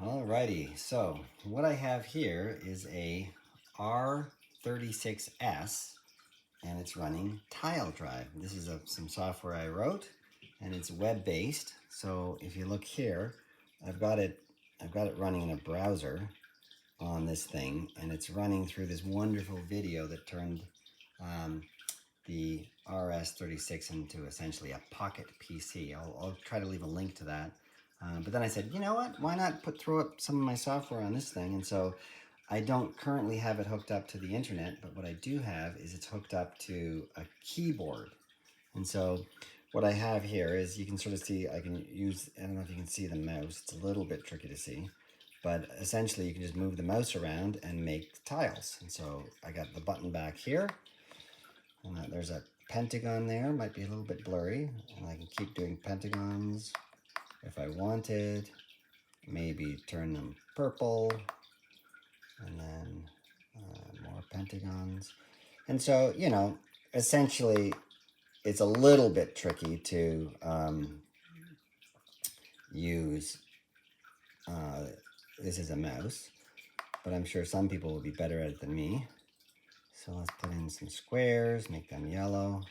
Alrighty, so what I have here is a R36S and it's running TileDrive. This is some software I wrote and it's web-based. So if you look here, I've got it running in a browser on this thing, and it's running through this wonderful video that turned the RS36 into essentially a pocket PC. I'll try to leave a link to that. But then I said, you know what? Why not throw up some of my software on this thing? And so I don't currently have it hooked up to the internet, but what I do have is it's hooked up to a keyboard. And so what I have here is, you can sort of see, I can use, I don't know if you can see the mouse, it's a little bit tricky to see, but essentially you can just move the mouse around and make tiles. And so I got the button back here, and there's a pentagon there, might be a little bit blurry, and I can keep doing pentagons if I wanted, maybe turn them purple, and then more pentagons. And so, you know, essentially it's a little bit tricky to use this as a mouse, but I'm sure some people will be better at it than me. So let's put in some squares, make them yellow.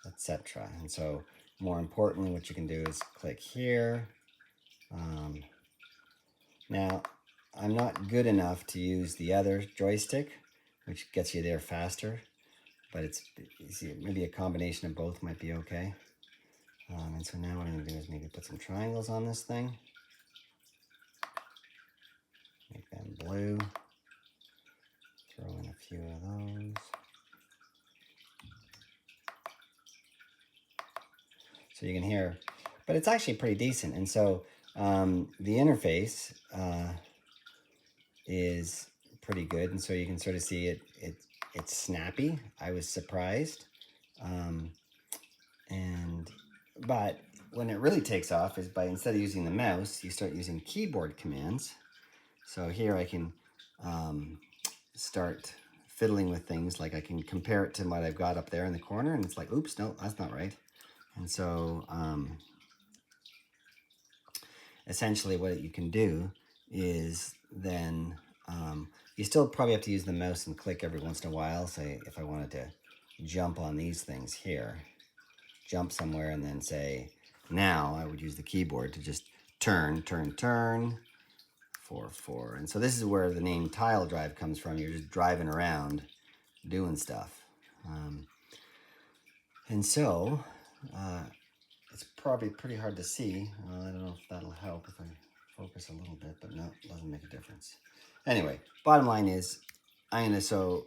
Etc. And so more importantly, what you can do is click here. Now, I'm not good enough to use the other joystick, which gets you there faster, but it's, you see, maybe a combination of both might be okay. And so now what I'm going to do is maybe put some triangles on this thing. Make them blue. Throw in a few of those. So you can hear, but it's actually pretty decent. And so the interface is pretty good. And so you can sort of see it's snappy. I was surprised. But when it really takes off is by, instead of using the mouse, you start using keyboard commands. So here I can start fiddling with things, like I can compare it to what I've got up there in the corner, and it's like, oops, no, that's not right. And so essentially what you can do is then, you still probably have to use the mouse and click every once in a while. Say if I wanted to jump on these things here, jump somewhere, and then say, now I would use the keyboard to just turn, 4, 4. And so this is where the name TileDrive comes from. You're just driving around doing stuff. And so it's probably pretty hard to see. I don't know if that'll help if I focus a little bit, but no, it doesn't make a difference. Anyway, bottom line is, I'm going to show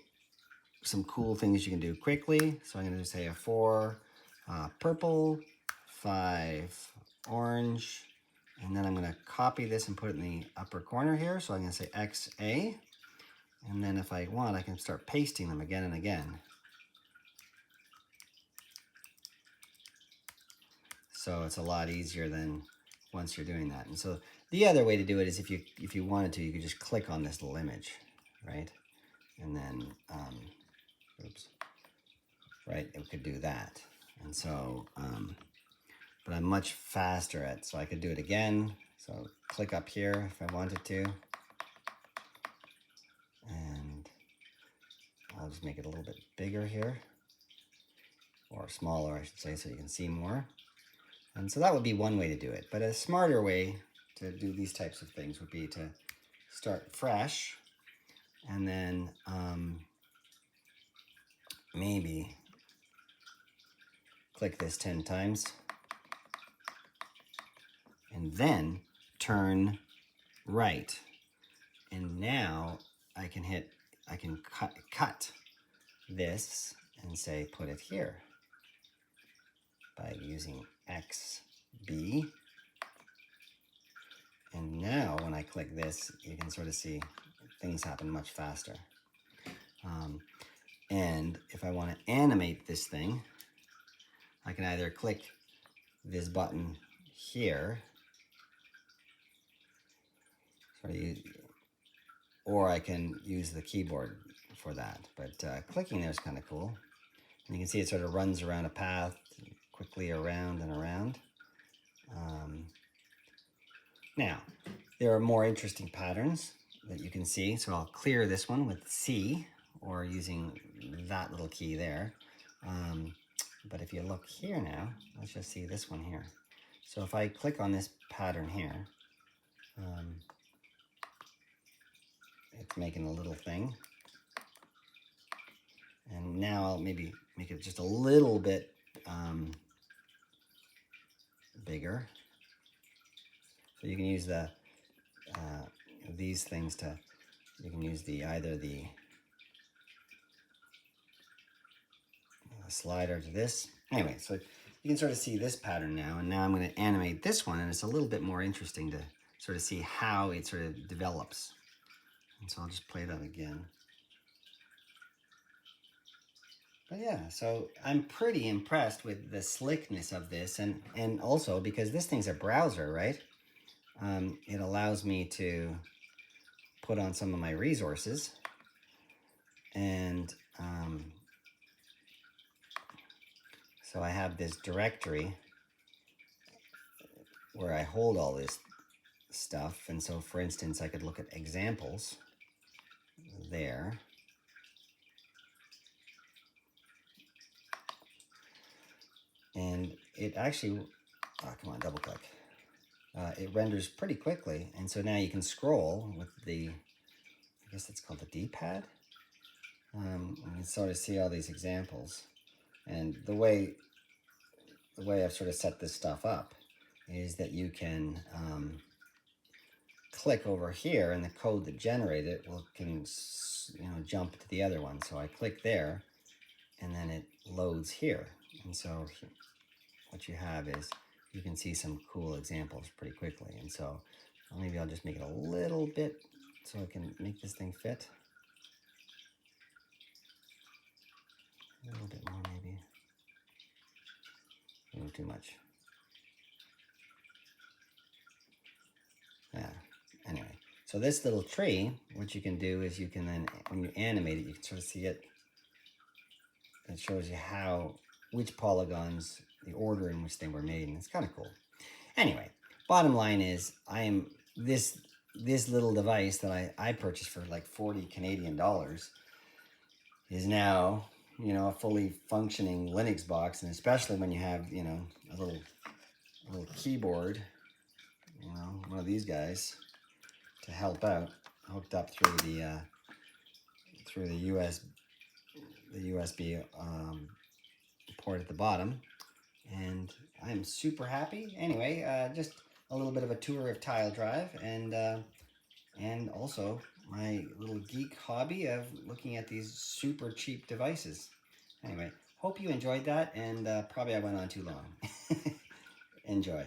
some cool things you can do quickly. So I'm going to say a 4 purple, 5 orange, and then I'm going to copy this and put it in the upper corner here. So I'm going to say XA, and then if I want, I can start pasting them again and again. So it's a lot easier than once you're doing that. And so the other way to do it is, if you wanted to, you could just click on this little image, right? And then, oops, right, it could do that. And so, but I'm much faster at, so I could do it again. So click up here if I wanted to. And I'll just make it a little bit bigger here, or smaller, I should say, so you can see more. And so that would be one way to do it. But a smarter way to do these types of things would be to start fresh, and then maybe click this 10 times, and then turn right. And now I can cut this and say put it here by using XB. And now when I click this, you can sort of see things happen much faster. And if I want to animate this thing, I can either click this button here, or I can use the keyboard for that. But clicking there is kind of cool. And you can see it sort of runs around a path quickly around and around. Now, there are more interesting patterns that you can see. So I'll clear this one with C or using that little key there. But if you look here now, let's just see this one here. So if I click on this pattern here, it's making a little thing. And now I'll maybe make it just a little bit bigger. So you can use the these things to, you can use either the slider to this. Anyway, so you can sort of see this pattern now, and now I'm going to animate this one, and it's a little bit more interesting to sort of see how it sort of develops. And so I'll just play that again. But yeah, so I'm pretty impressed with the slickness of this, and also because this thing's a browser, right? It allows me to put on some of my resources, and so I have this directory where I hold all this stuff. And so, for instance, I could look at examples there. And it actually, oh, come on, double click. It renders pretty quickly. And so now you can scroll with the, I guess it's called the D-pad. You can sort of see all these examples. And the way I've sort of set this stuff up is that you can click over here, and the code that generated it can jump to the other one. So I click there, and then it loads here. And so what you have is you can see some cool examples pretty quickly. And so maybe I'll just make it a little bit so I can make this thing fit. A little bit more maybe. A little too much. Yeah, anyway. So this little tree, what you can do is you can then, when you animate it, you can sort of see it. It shows you which polygons, the order in which they were made, and it's kind of cool. Anyway, bottom line is, this little device that I purchased for like 40 Canadian dollars is now, a fully functioning Linux box, and especially when you have, a little keyboard, one of these guys to help out, hooked up through the USB port at the bottom, and I'm super happy. Anyway, just a little bit of a tour of TileDrive, and also my little geek hobby of looking at these super cheap devices. Anyway, hope you enjoyed that, and probably I went on too long. Enjoy.